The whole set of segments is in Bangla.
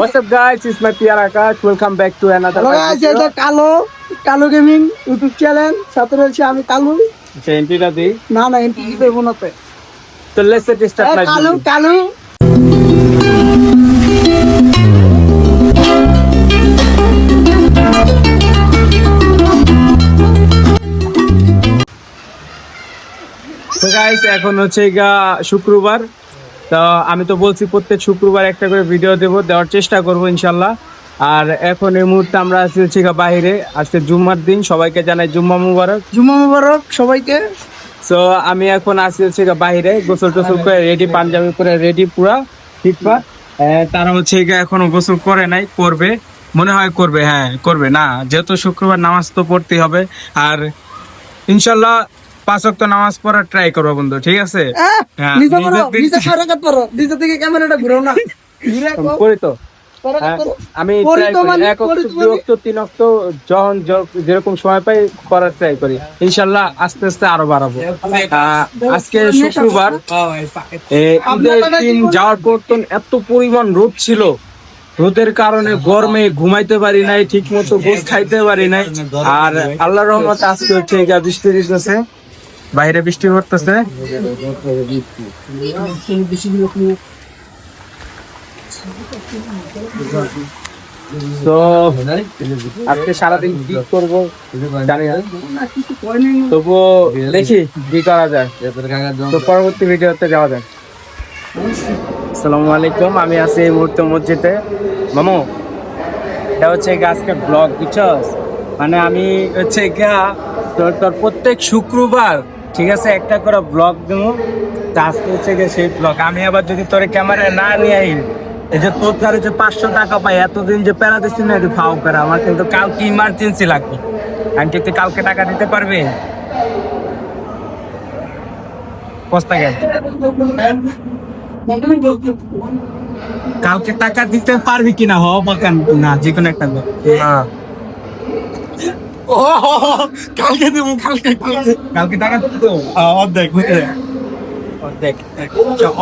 What's up guys, it's my PR Akash. Welcome back to another video. কালো গেমিং ইউটিউব চ্যানেল সাথে রয়েছে আমি কালু। আচ্ছা এন্ট্রিটা দিই। না এন্ট্রি দেব না তো লেটস স্টার্ট লাইভ। কালু তো গাইস এখন হচ্ছে শুক্রবার। তো আমি তো বলছি প্রত্যেক শুক্রবার একটা করে ভিডিও দেওয়ার চেষ্টা করব ইনশাল্লাহ। আর এখন এই মুহূর্তে আমরা আছি হচ্ছে বাইরে, আজকে জুম্মার দিন, সবাইকে জানাই জুম্মা মুবারক সবাইকে। সো আমি এখন আছি হচ্ছে বাইরে, গোসল টোসল করে রেডি, পাঞ্জাবি করে রেডি পুরা ফিটফাট। তারা হচ্ছে এখনো গোসল করে নাই, করবে মনে হয়, করবে না, যেহেতু শুক্রবার নামাজ তো পড়তেই হবে। আর ইনশাল্লাহ 5 ওয়াক্ত নামাজ পড়ার ট্রাই করবো বন্ধু, ঠিক আছে? আমি যেরকম সময় পাই করার ট্রাই করি, ইনশাল্লাহ আস্তে আস্তে আরো বাড়াবো। আজকে শুক্রবার, ঈদের দিন যাওয়ার পর তো এত পরিমাণ রোদ ছিল, রোদের কারণে গরমে ঘুমাইতে পারি নাই, ঠিক মতো গোস খাইতে পারি নাই। আর আল্লাহর রহমতে আজকে হচ্ছে বৃষ্টি দিতেছে, বাইরে বৃষ্টি পড়তেছে। তো আজকে সারাদিন কি করবো জানি না, তবুও দেখি কি করা যায়। তো পরবর্তী ভিডিওতে যাওয়া যায়। আসসালামু আলাইকুম, আমি আছি এই মুহূর্তে মসজিদে। মামু, এটা হচ্ছে আজকে ব্লগ, বুঝছস? মানে আমি হচ্ছে তোর প্রত্যেক শুক্রবার, ঠিক আছে, একটা করে ব্লগ দেবো। আজকে হচ্ছে সেই ব্লগ। আমি আবার যদি তোর ক্যামেরায় না নিয়ে আই, এই যে তোর কাছে যে 500 টাকা পাই, এতদিন যে প্যারা দিচ্ছি না, ফাও প্যারা, আমার কিন্তু কালকে ইমার্জেন্সি লাগবে। আমি তুই কালকে টাকা দিতে পারবি? কস্তা গেল কালকে টাকা দিতে পারবি কিনা? না, যে কোনো একটা কালকে দেবো, কালকে টাকা দিব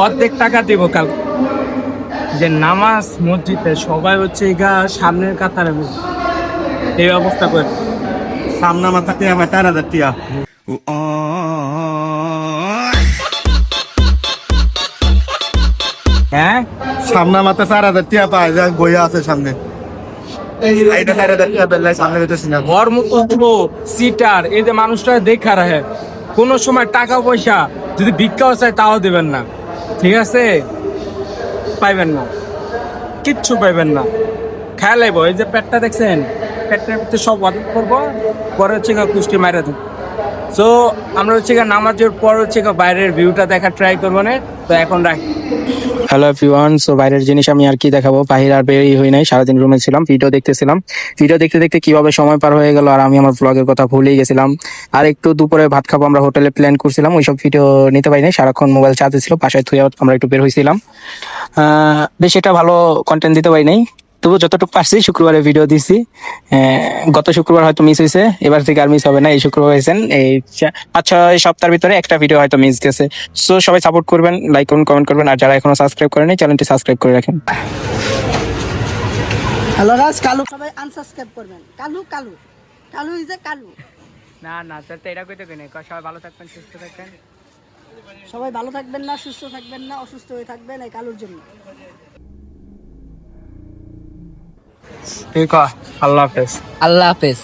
অর্ধেক টাকা দিব কালকে। যে নামাজ মসজিদে সবাই হচ্ছে সামনের কাতারে, এই অবস্থা করে সামনে মাথা টিয়া 4,000 টিয়া। হ্যাঁ, সামনে মাথা 4,000 টিয়া পায়, যা বইয়া আছে সামনে। সিটার, এই যে মানুষটা দেখা রাখে, কোন সময় টাকা পয়সা যদি ভিক্ষাও চায় তাও দেবেন না, ঠিক আছে? পাইবেন না, কিচ্ছু পাইবেন না, খেয়াল আইব। এই যে পেটটা দেখছেন, পেটটার ভিতরে সব অর্ডার করবো, পরে হচ্ছে কুষ্টি মাইরা দেবো। সো আমরা হচ্ছে নামাজের পর হচ্ছে বাইরের ভিউটা দেখা ট্রাই করবো না। তো এখন রাখি। হ্যালো এভরিওয়ান, সো বাইরের জিনিস আমি আর কি দেখাবো, বাইরে আর বেরই হই নাই, সারাদিন রুমে ছিলাম, ভিডিও দেখতেছিলাম। ভিডিও দেখতে দেখতে কিভাবে সময় পার হয়ে গেল, আর আমি আমার ব্লগের কথা ভুলেই গেছিলাম। আর একটু দুপুরে ভাত খাবো, আমরা হোটেলে প্ল্যান করছিলাম, ওইসব ভিডিও নিতে পারি নাই, সারাক্ষণ মোবাইল চার্জে ছিল, বাসায় থুয়ে আমরা একটু বের হয়েছিলাম। বেশ একটা ভালো কন্টেন্ট দিতে পারি নাই, তবু যতটুকু পারছি শুক্রবারে ভিডিও দিছি। গত শুক্রবার হয়তো মিস হয়েছে, এবার থেকে আর মিস হবে না। এই শুক্রবার হয়েছেন, এই 5-6 সপ্তাহের ভিতরে একটা ভিডিও হয়তো মিস গেছে। সো সবাই সাপোর্ট করবেন, লাইক করুন, কমেন্ট করবেন, আর যারা এখনো সাবস্ক্রাইব করেনি চ্যানেলটি সাবস্ক্রাইব করে রাখেন। হ্যালো গাইস, কালু সবাই আনসাবস্ক্রাইব করবেন। Kalu is a Kalu. না স্যার, তো এটা কইতে কই না। সবাই ভালো থাকবেন, সুস্থ থাকবেন। সবাই ভালো থাকবেন না, সুস্থ থাকবেন না, অসুস্থ হয়ে থাকবেন এই কালুর জন্য। ঠিক আছে, আল্লাহ হাফেজ।